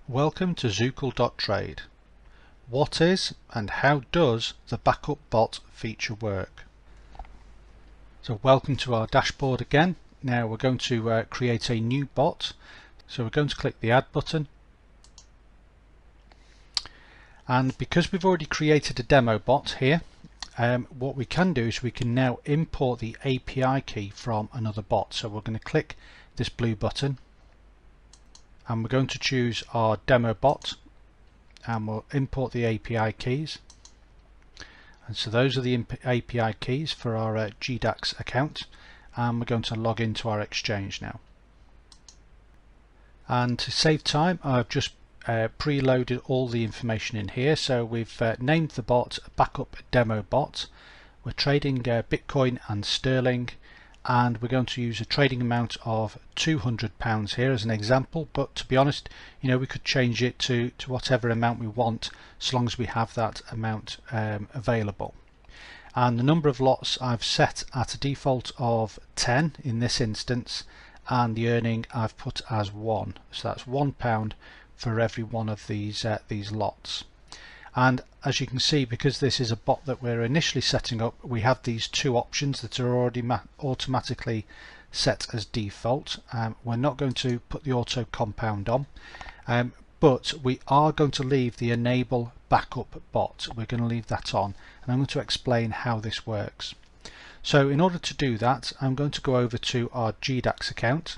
Welcome to Zukul.Trade. What is and how does the backup bot feature work? So welcome to our dashboard again. Now we're going to create a new bot. So we're going to click the add button. And because we've already created a demo bot here, what we can do is we can now import the API key from another bot. So we're going to click this blue button and we're going to choose our demo bot and we'll import the API keys. And so those are the API keys for our GDAX account, and we're going to log into our exchange now. And to save time, I've just preloaded all the information in here. So we've named the bot Backup Demo Bot. We're trading Bitcoin and Sterling, and we're going to use a trading amount of £200 here as an example, but to be honest, we could change it to whatever amount we want so long as we have that amount available. And the number of lots I've set at a default of 10 in this instance, and the earning I've put as 1, so that's £1 for every one of these lots. And as you can see, because this is a bot that we're initially setting up, we have these two options that are already automatically set as default. We're not going to put the auto compound on, but we are going to leave the enable backup bot. We're going to leave that on, and I'm going to explain how this works. So in order to do that, I'm going to go over to our GDAX account.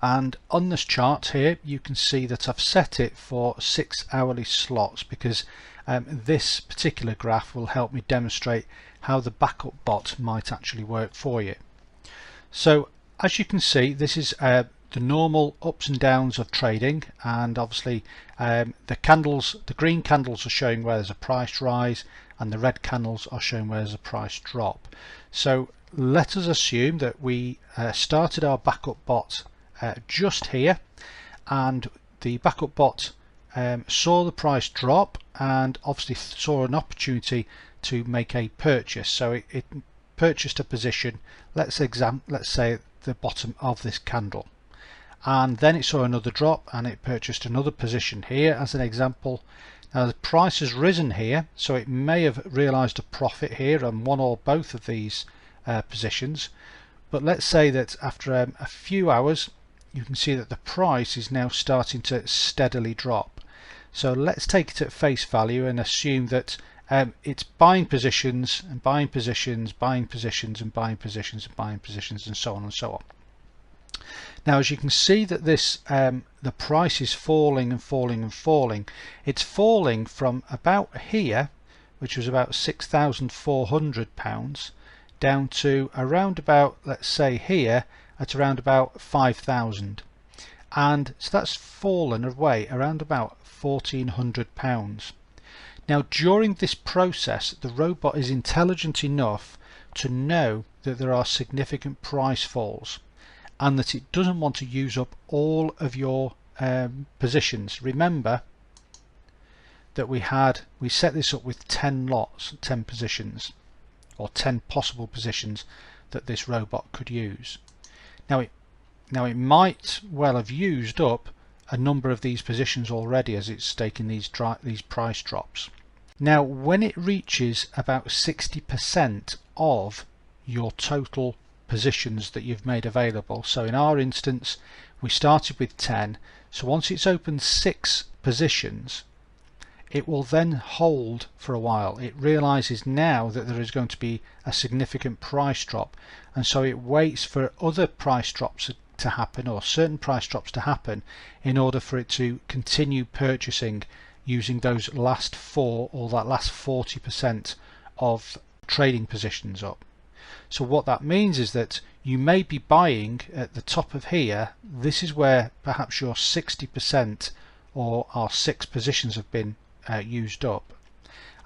And on this chart here you can see that I've set it for 6 hourly slots because this particular graph will help me demonstrate how the backup bot might actually work for you. So as you can see, this is the normal ups and downs of trading, and obviously the green candles are showing where there's a price rise and the red candles are showing where there's a price drop. So let us assume that we started our backup bot just here, and the backup bot saw the price drop and obviously saw an opportunity to make a purchase. So it purchased a position, let's say the bottom of this candle, and then it saw another drop and it purchased another position here as an example. Now the price has risen here, so it may have realized a profit here on one or both of these positions, but let's say that after a few hours you can see that the price is now starting to steadily drop. So let's take it at face value and assume that it's buying positions and buying positions, buying positions and buying positions and buying positions, and so on and so on. Now as you can see that this the price is falling and falling and falling. It's falling from about here, which was about £6,400, down to around about, let's say here, at around about 5,000, and so that's fallen away around about £1,400. Now during this process the robot is intelligent enough to know that there are significant price falls and that it doesn't want to use up all of your positions. Remember that we set this up with 10 lots, 10 positions, or 10 possible positions that this robot could use. Now it might well have used up a number of these positions already as it's taken these price drops. Now when it reaches about 60% of your total positions that you've made available, so in our instance we started with 10, so once it's opened 6 positions, it will then hold for a while. It realizes now that there is going to be a significant price drop, and so it waits for other price drops to happen, or certain price drops to happen, in order for it to continue purchasing using those last 4 or that last 40% of trading positions up. So what that means is that you may be buying at the top of here. This is where perhaps your 60% or our 6 positions have been used up,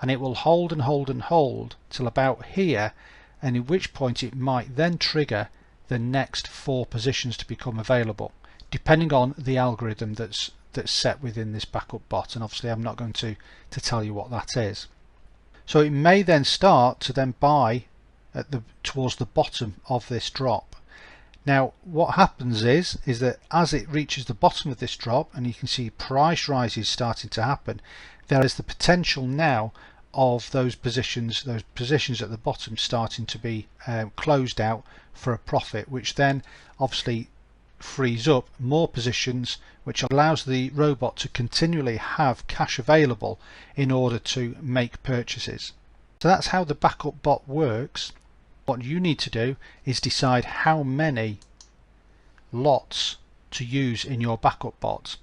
and it will hold and hold and hold till about here, and at which point it might then trigger the next 4 positions to become available, depending on the algorithm that's set within this backup bot, and obviously I'm not going to tell you what that is. So it may then start to then buy at towards the bottom of this drop. Now what happens is that as it reaches the bottom of this drop, and you can see price rises starting to happen, there is the potential now of those positions at the bottom starting to be closed out for a profit, which then obviously frees up more positions, which allows the robot to continually have cash available in order to make purchases. So that's how the backup bot works. What you need to do is decide how many lots to use in your backup bot.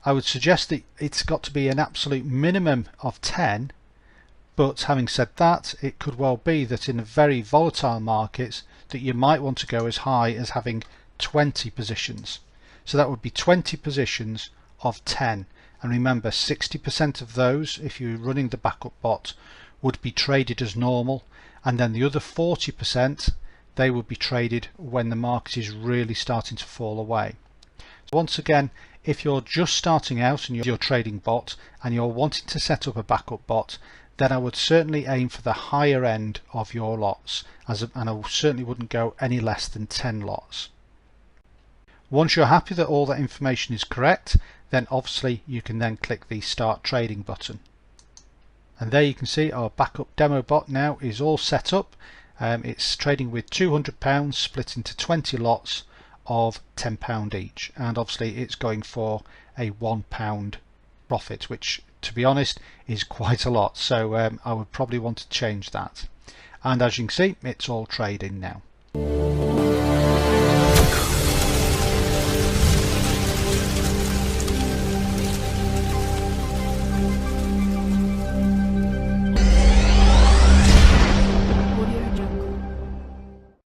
I would suggest that it's got to be an absolute minimum of 10, but having said that, it could well be that in very volatile markets that you might want to go as high as having 20 positions. So that would be 20 positions of 10, and remember 60% of those, if you're running the backup bot, would be traded as normal, and then the other 40% they would be traded when the market is really starting to fall away. So once again, if you're just starting out and you're trading bot and you're wanting to set up a backup bot, then I would certainly aim for the higher end of your lots, and I certainly wouldn't go any less than 10 lots. Once you're happy that all that information is correct, then obviously you can then click the Start Trading button. And there you can see our backup demo bot now is all set up. It's trading with £200 split into 20 lots of £10 each, and obviously it's going for a £1 profit, which to be honest is quite a lot, so I would probably want to change that. And as you can see, it's all trading now.